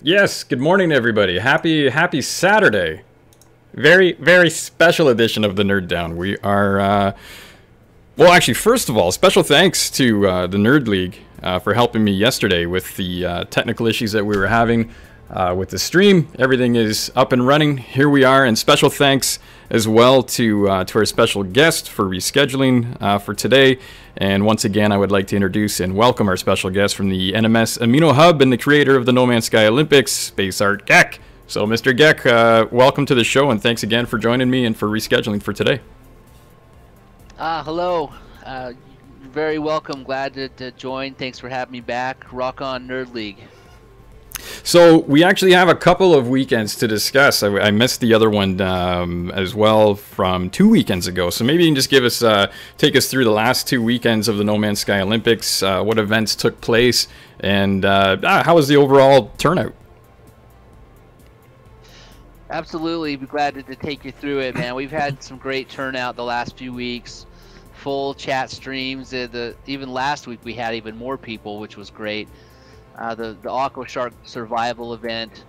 Yes, good morning everybody. Happy Saturday. Very special edition of the Nerd Down. We are well, actually, first of all, special thanks to the Nerd League for helping me yesterday with the technical issues that we were having with the stream. Everything is up and running. Here we are, and special thanks as well to our special guest for rescheduling for today. And once again, I would like to introduce and welcome our special guest from the NMS Amino Hub and the creator of the No Man's Sky Olympics, SpaceArtGek. So, Mr. Gek, welcome to the show, and thanks again for joining me and for rescheduling for today. Hello. Very welcome. Glad to join. Thanks for having me back. Rock on, Nerd League. So we actually have a couple of weekends to discuss. I missed the other one as well from 2 weekends ago. So maybe you can just give us, take us through the last 2 weekends of the No Man's Sky Olympics, what events took place, and how was the overall turnout? Absolutely. Be glad to take you through it, man. We've had some great turnout the last few weeks. Full chat streams. Even last week we had even more people, which was great. The Aqua Shark survival event,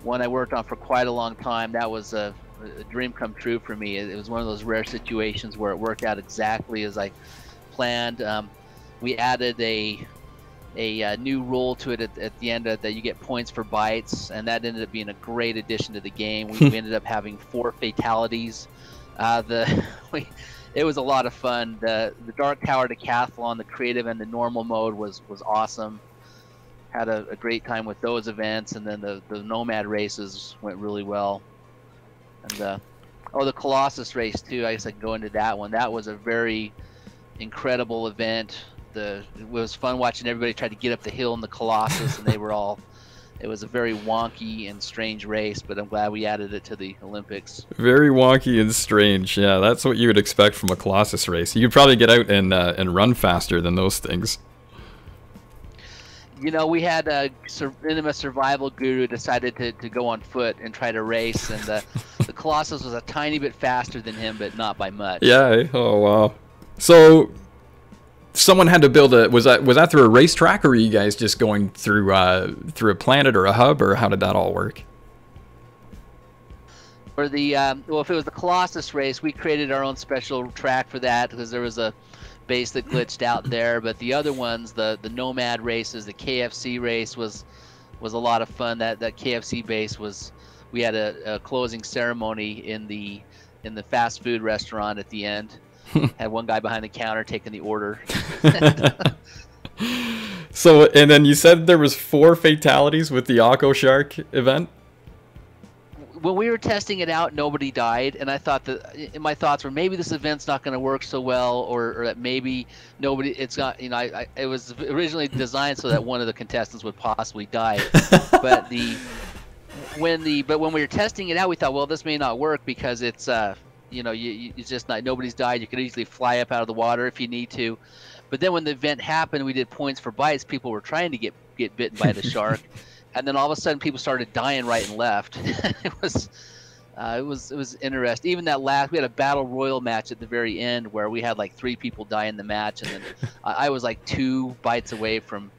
one I worked on for quite a long time. That was a dream come true for me. It was one of those rare situations where it worked out exactly as I planned. We added a new rule to it at the end that you get points for bites, and that ended up being a great addition to the game. We ended up having 4 fatalities. It was a lot of fun. The Dark Tower Decathlon, the creative and the normal mode was awesome. Had a great time with those events, and then the Nomad races went really well. And the Colossus race too. I guess I can go into that one. That was a very incredible event. It was fun watching everybody try to get up the hill in the Colossus, and they were all. It was a very wonky and strange race, but I'm glad we added it to the Olympics. Very wonky and strange. Yeah, that's what you would expect from a Colossus race. You'd probably get out and run faster than those things. You know, we had a NMS survival guru decided to go on foot and try to race, and the Colossus was a tiny bit faster than him, but not by much. Yeah. Oh wow. So someone had to build was that through a racetrack, or were you guys just going through a planet or a hub, or how did that all work? For the well, if it was the Colossus race, we created our own special track for that because there was a base that glitched out there. But the other ones, the Nomad races, the KFC race was a lot of fun. That KFC base we had a closing ceremony in the fast food restaurant at the end. Had one guy behind the counter taking the order. So, and then you said there was 4 fatalities with the Aqua Shark event? When we were testing it out, nobody died, and I thought that my thoughts were maybe this event's not going to work so well, or that maybe it's not. You know, it was originally designed so that one of the contestants would possibly die, but when we were testing it out, we thought, well, this may not work because it's you know, it's just not, nobody's died. You could easily fly up out of the water if you need to, but then when the event happened, we did points for bites. People were trying to get bitten by the shark. And then all of a sudden, people started dying right and left. It was interesting. Even that we had a battle royal match at the very end where we had like 3 people die in the match, and then I was like 2 bites away from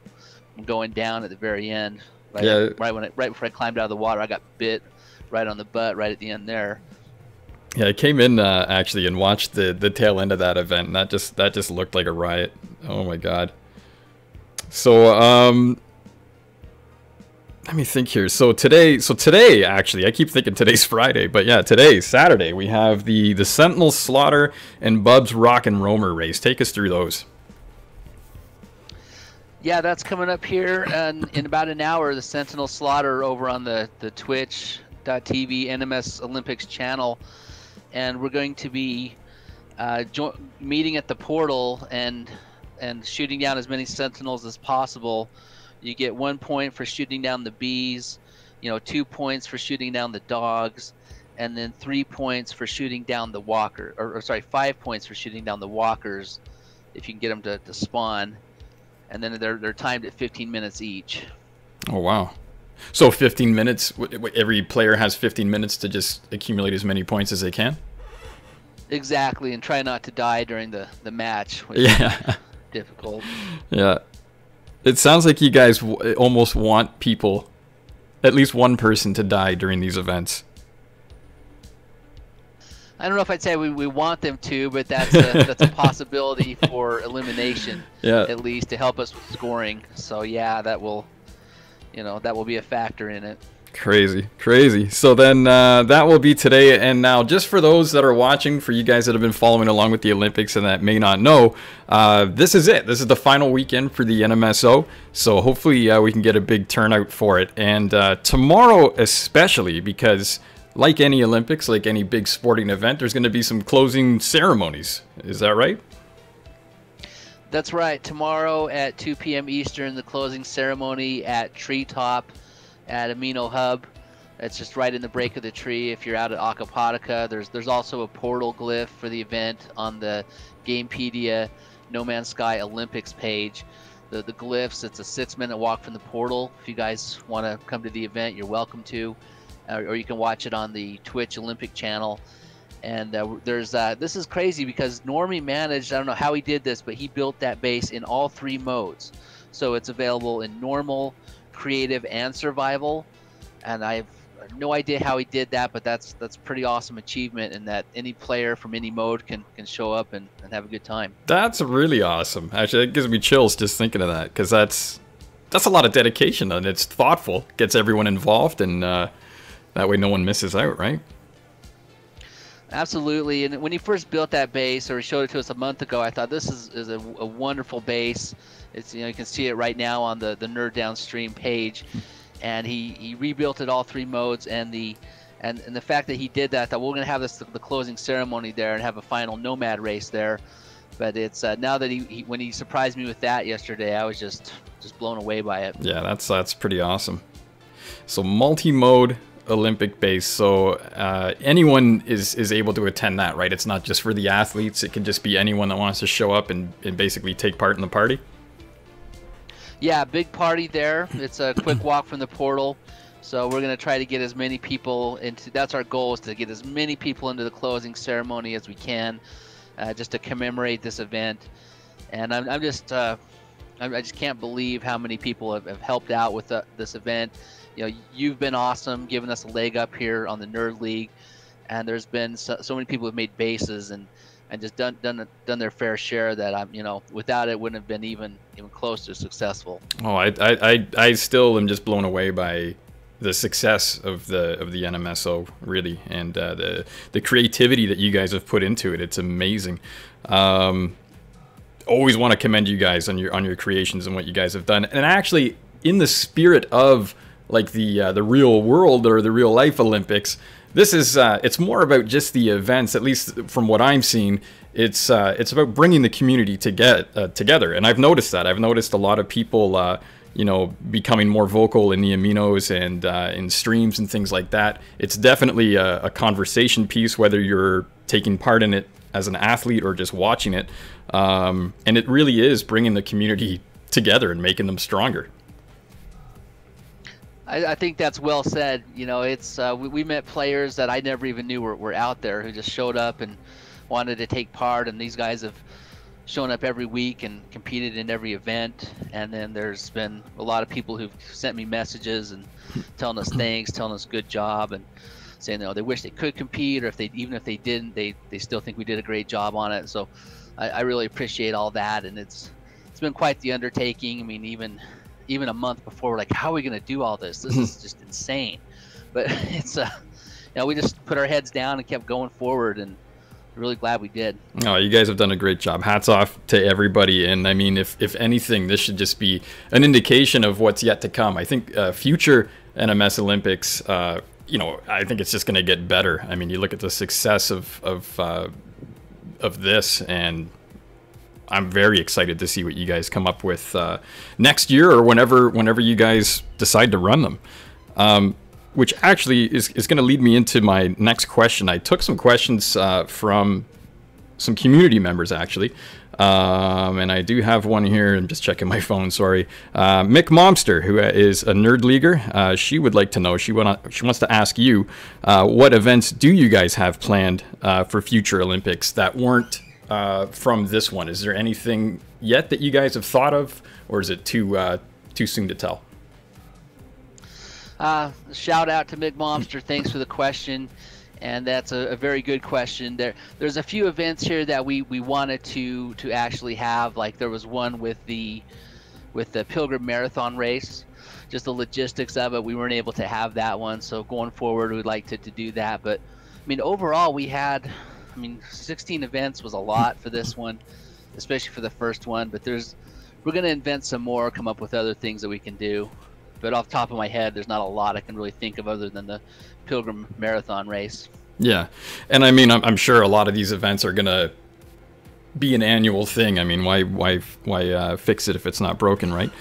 going down at the very end. Right, yeah. Right before I climbed out of the water, I got bit right on the butt right at the end there. Yeah, I came in actually and watched the tail end of that event, and that just looked like a riot. Oh my god. So let me think here. So today, actually, I keep thinking today's Friday, but yeah, today's Saturday. We have the Sentinel Slaughter and Bub's Rock and Roamer race. Take us through those. Yeah, that's coming up here in about an hour. The Sentinel Slaughter over on the twitch.tv NMS Olympics channel, and we're going to be meeting at the portal and shooting down as many Sentinels as possible. You get 1 point for shooting down the bees, 2 points for shooting down the dogs, and then 3 points for shooting down the walker, or sorry, 5 points for shooting down the walkers, if you can get them to spawn. And then they're timed at 15 minutes each. Oh wow! So 15 minutes. Every player has 15 minutes to just accumulate as many points as they can. Exactly, and try not to die during the match. Which yeah. Is difficult. Yeah. It sounds like you guys almost want people at least one person to die during these events? I don't know if I'd say we want them to, but that's a possibility for elimination, at least to help us with scoring. So yeah, that will be a factor in it. Crazy, crazy. So then that will be today. And now, just for those that are watching, for you guys that have been following along with the Olympics and that may not know, this is it. This is the final weekend for the NMSO. So hopefully we can get a big turnout for it. And tomorrow especially, because like any Olympics, like any big sporting event, there's going to be some closing ceremonies. Is that right? That's right. Tomorrow at 2 p.m. Eastern, the closing ceremony at Treetop at Amino Hub. That's just right in the break of the tree if you're out at Acapulco. There's also a portal glyph for the event on the Gamepedia No Man's Sky Olympics page. The glyphs, it's a 6-minute walk from the portal. If you guys want to come to the event, you're welcome to. Or you can watch it on the Twitch Olympic channel. And this is crazy because Normie managed, I don't know how he did this, but he built that base in all 3 modes. So it's available in normal, creative, and survival. And I have no idea how he did that, but that's pretty awesome achievement, and that any player from any mode can show up and have a good time. That's really awesome. Actually, it gives me chills just thinking of that, because that's a lot of dedication, and it's thoughtful, gets everyone involved, and that way no one misses out, right? Absolutely. And when he first built that base, or he showed it to us a month ago, I thought this is a wonderful base. It's, you can see it right now on the Nerd Downstream page, and he rebuilt it all 3 modes, and the fact that he did that we're going to have the closing ceremony there and have a final Nomad race there. But it's now that when he surprised me with that yesterday, I was just blown away by it. Yeah, that's pretty awesome. So multi-mode Olympic base, so anyone is able to attend that, right? It's not just for the athletes, it can just be anyone that wants to show up and basically take part in the party. Yeah, big party there. It's a quick walk from the portal, so we're going to try to get as many people into, that's our goal, is to get as many people into the closing ceremony as we can, just to commemorate this event. And I just can't believe how many people have helped out with this event. You've been awesome, giving us a leg up here on the Nerd League, and there's been so many people who've made bases and just done their fair share that without it wouldn't have been even close to successful. Oh, I still am just blown away by the success of the NMSO, really, and the creativity that you guys have put into it. It's amazing. Always want to commend you guys on your creations and what you guys have done. And actually, in the spirit of like the real world or the real life Olympics, this is it's more about just the events. At least from what I'm seeing, it's about bringing the community together. And I've noticed that. I've noticed a lot of people becoming more vocal in the aminos and in streams and things like that. It's definitely a conversation piece, whether you're taking part in it as an athlete or just watching it. And it really is bringing the community together and making them stronger. I think that's well said. It's we met players that I never even knew were out there, who just showed up and wanted to take part, and these guys have shown up every week and competed in every event. And then there's been a lot of people who've sent me messages and telling us thanks, telling us good job, and saying they wish they could compete, or even if they didn't, they still think we did a great job on it. So I really appreciate all that, and it's been quite the undertaking. I mean, even a month before, we're like, how are we going to do all this? This is just insane. But it's we just put our heads down and kept going forward, and really glad we did. Oh, you guys have done a great job. Hats off to everybody. And I mean, if anything, this should just be an indication of what's yet to come. I think future NMS Olympics, I think it's just going to get better. I mean, you look at the success of this, and I'm very excited to see what you guys come up with next year, or whenever you guys decide to run them. Which actually is going to lead me into my next question. I took some questions from some community members, actually. And I do have one here. I'm just checking my phone, sorry. Mick Momster, who is a Nerd Leaguer, she would like to know, she wants to ask you, what events do you guys have planned for future Olympics that weren't from this one? Is there anything yet that you guys have thought of, or is it too soon to tell? Shout out to McMomster. Thanks for the question. And that's a very good question. There's a few events here that we wanted to actually have. Like there was one with the Pilgrim Marathon race. Just the logistics of it, we weren't able to have that one. So going forward, we'd like to do that. But I mean, overall, we had, 16 events was a lot for this one, especially for the first one. But we're going to invent some more, come up with other things that we can do. But off the top of my head, there's not a lot I can really think of other than the Pilgrim Marathon race. Yeah, and I mean, I'm sure a lot of these events are going to be an annual thing. I mean, why fix it if it's not broken, right?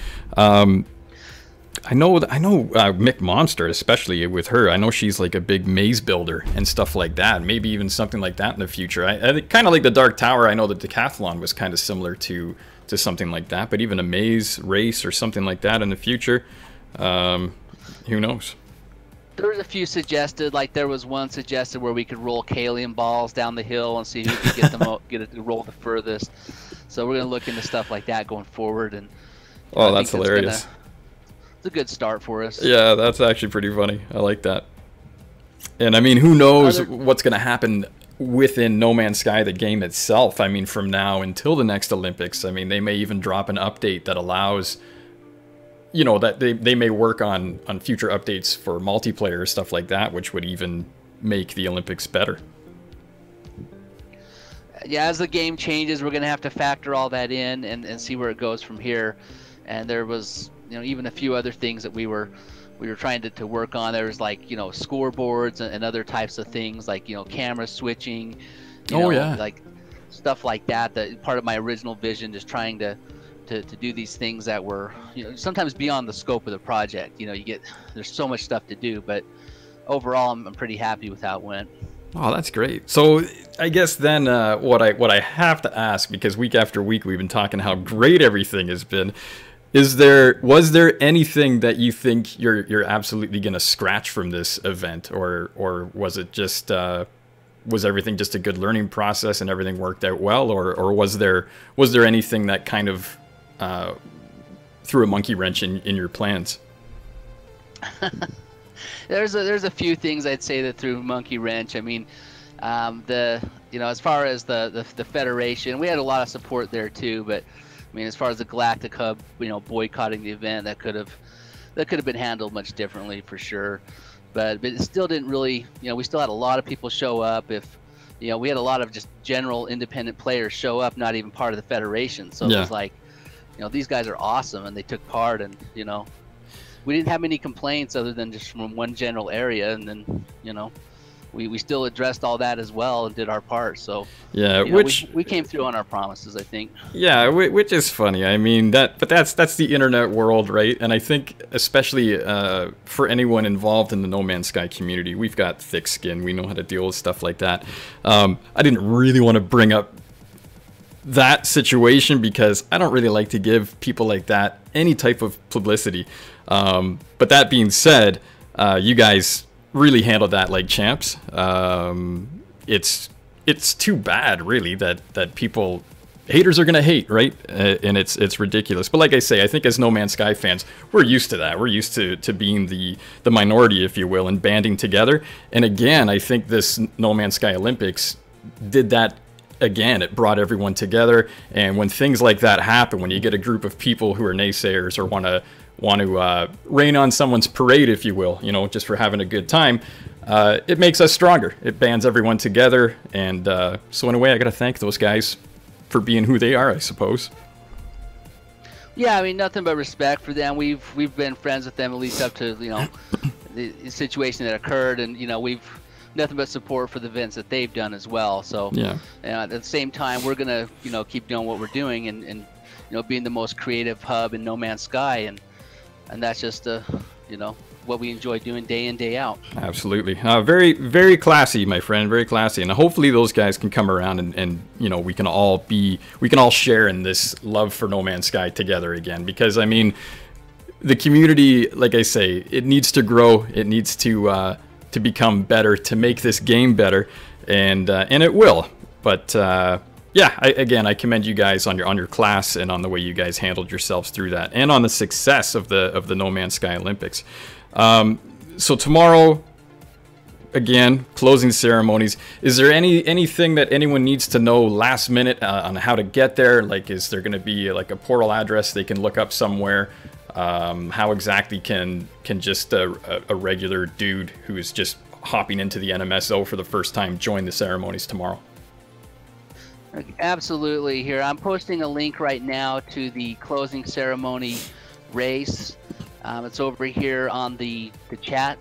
I know Mick Monster, especially with her. I know she's like a big maze builder and stuff like that. Maybe even something like that in the future. I kind of like the Dark Tower. I know the Decathlon was kind of similar to something like that. But even a maze race or something like that in the future, who knows? There was a few suggested. Like there was one suggested where we could roll Kalium balls down the hill and see who could get it to roll the furthest. So we're gonna look into stuff like that going forward. And that's hilarious. It's a good start for us. Yeah, that's actually pretty funny. I like that. And I mean, who knows what's going to happen within No Man's Sky, the game itself. I mean, from now until the next Olympics. I mean, they may even drop an update that allows, that they may work on future updates for multiplayer, stuff like that, which would even make the Olympics better. Yeah, as the game changes, we're going to have to factor all that in and see where it goes from here. And there was even a few other things that we were trying to work on. There was like scoreboards and other types of things like camera switching, like stuff like that. That part of my original vision, just trying to do these things that were sometimes beyond the scope of the project. There's so much stuff to do, but overall I'm pretty happy with how it went. Oh, that's great. So I guess then what I have to ask, because week after week we've been talking how great everything has been. Was there anything that you think you're absolutely gonna scratch from this event, or was it just was everything just a good learning process and everything worked out well, or was there anything that kind of threw a monkey wrench in your plans? There's a few things I'd say that threw a monkey wrench. I mean, as far as the Federation, we had a lot of support there too, but I mean, as far as the Galactic Hub, boycotting the event, that could have been handled much differently for sure. But it still didn't really, we still had a lot of people show up. We had a lot of just general independent players show up, not even part of the Federation. So It was like, these guys are awesome, and they took part, and we didn't have many complaints other than just from one general area, and then we still addressed all that as well and did our part. So yeah, we came through on our promises, I think. Yeah, which is funny. I mean, but that's the internet world, right? And I think especially for anyone involved in the No Man's Sky community, we've got thick skin. We know how to deal with stuff like that. I didn't really want to bring up that situation because I don't really like to give people like that any type of publicity. But that being said, you guys really handled that like champs. It's too bad, really, that people, haters are gonna hate, right? And it's ridiculous. But like I say, I think as No Man's Sky fans, we're used to that. We're used to being the minority, if you will, and banding together. And again, I think this No Man's Sky Olympics did that again. It brought everyone together. And when things like that happen, when you get a group of people who are naysayers or want to rain on someone's parade, if you will, just for having a good time, it makes us stronger. It bands everyone together, and so in a way, I got to thank those guys for being who they are, I suppose. Yeah, I mean, nothing but respect for them. We've been friends with them at least up to the situation that occurred, and we've nothing but support for the events that they've done as well. So yeah, at the same time, we're gonna keep doing what we're doing and being the most creative hub in No Man's Sky, and that's just what we enjoy doing day in, day out. Absolutely. Very, very classy, my friend. Very classy. And hopefully those guys can come around and we can all share in this love for No Man's Sky together again. Because, I mean, the community, like I say, it needs to grow. It needs to become better, to make this game better. And it will. But, yeah, I commend you guys on your class and on the way you guys handled yourselves through that, and on the success of the No Man's Sky Olympics. So tomorrow, again, closing ceremonies. Is there anything that anyone needs to know last minute on how to get there? Like, is there going to be like a portal address they can look up somewhere? How exactly can just a regular dude who is just hopping into the NMSO for the first time join the ceremonies tomorrow? Absolutely. Here, I'm posting a link right now to the closing ceremony race. It's over here on the chat.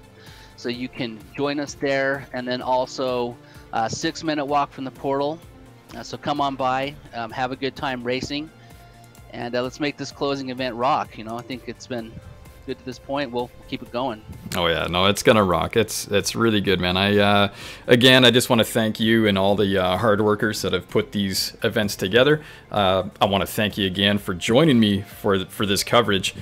So you can join us there, and then also 6-minute walk from the portal. So come on by, have a good time racing, and let's make this closing event rock. You know, I think it's been good to this point. We'll keep it going. Oh yeah, no, it's gonna rock. It's really good, man. I just want to thank you and all the hard workers that have put these events together. I want to thank you again for joining me for this coverage.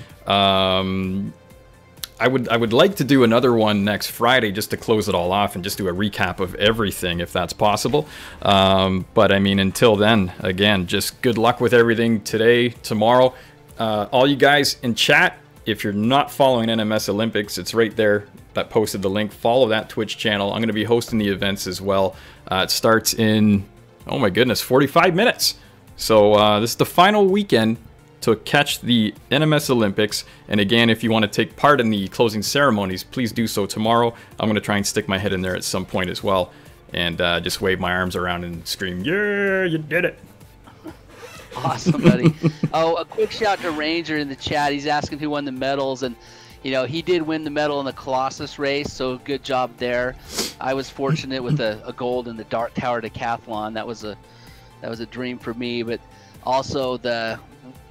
I would like to do another one next Friday just to close it all off and just do a recap of everything if that's possible. But I mean, until then, again, just good luck with everything today, tomorrow. All you guys in chat, if you're not following NMS Olympics, it's right there that posted the link. Follow that Twitch channel. I'm going to be hosting the events as well. It starts in, oh my goodness, 45 minutes. So this is the final weekend to catch the NMS Olympics. And again, if you want to take part in the closing ceremonies, please do so tomorrow. I'm going to try and stick my head in there at some point as well and just wave my arms around and scream, yeah, you did it. Awesome, buddy. Oh, a quick shout to Ranger in the chat. He's asking who won the medals, and you know, he did win the medal in the Colossus race, so good job there. I was fortunate with a gold in the Dark Tower Decathlon. That was a dream for me, but also the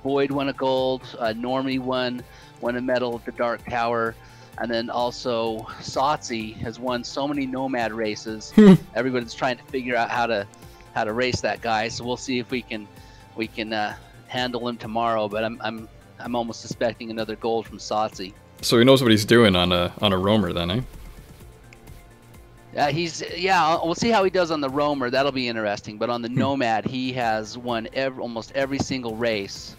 Boyd won a gold, Normie won a medal at the Dark Tower, and then also Satsi has won so many Nomad races. Everybody's trying to figure out how to race that guy, so we'll see if we can handle him tomorrow. But I'm almost suspecting another gold from Satsi. So he knows what he's doing on a roamer then, eh? We'll see how he does on the roamer. That'll be interesting. But on the Nomad, he has won almost every single race.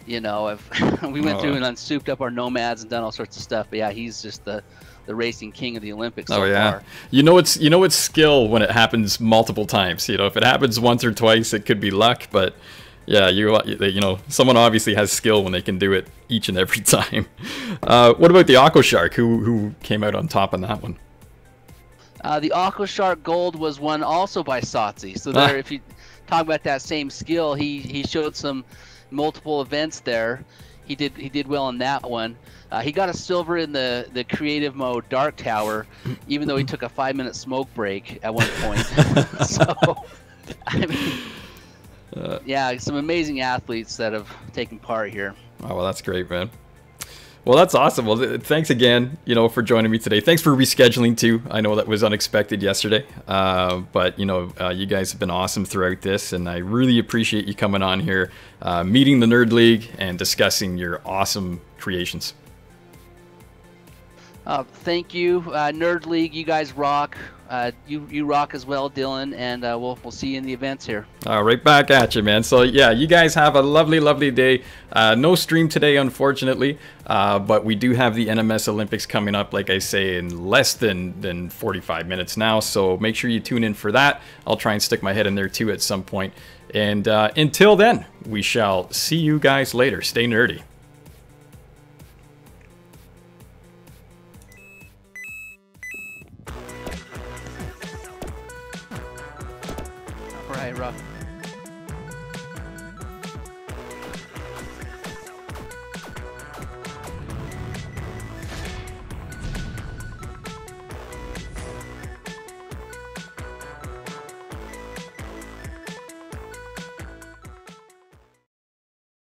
You know, we went through and souped up our Nomads and done all sorts of stuff. But yeah, he's just the racing king of the Olympics so far. You know it's skill when it happens multiple times. You know, if it happens once or twice, it could be luck. But yeah, you know, someone obviously has skill when they can do it each and every time. What about the Aqua Shark? Who came out on top on that one? The Aqua Shark Gold was won also by Satsi. So there, if you talk about that same skill, he showed some multiple events there. He did well in that one. He got a silver in the creative mode Dark Tower, even though he took a 5-minute smoke break at one point. So, I mean, yeah, some amazing athletes that have taken part here. Oh, well, that's great, man. Well, that's awesome. Well, thanks again, you know, for joining me today. Thanks for rescheduling too. I know that was unexpected yesterday, but you know, you guys have been awesome throughout this, and I really appreciate you coming on here, meeting the Nerd League, and discussing your awesome creations. Thank you, Nerd League. You guys rock. You rock as well, Dylan, and we'll see you in the events here. Right back at you, man. So yeah, you guys have a lovely day. No stream today, unfortunately, but we do have the NMS Olympics coming up, like I say, in less than 45 minutes now. So make sure you tune in for that. I'll try and stick my head in there too at some point. And until then, we shall see you guys later. Stay nerdy.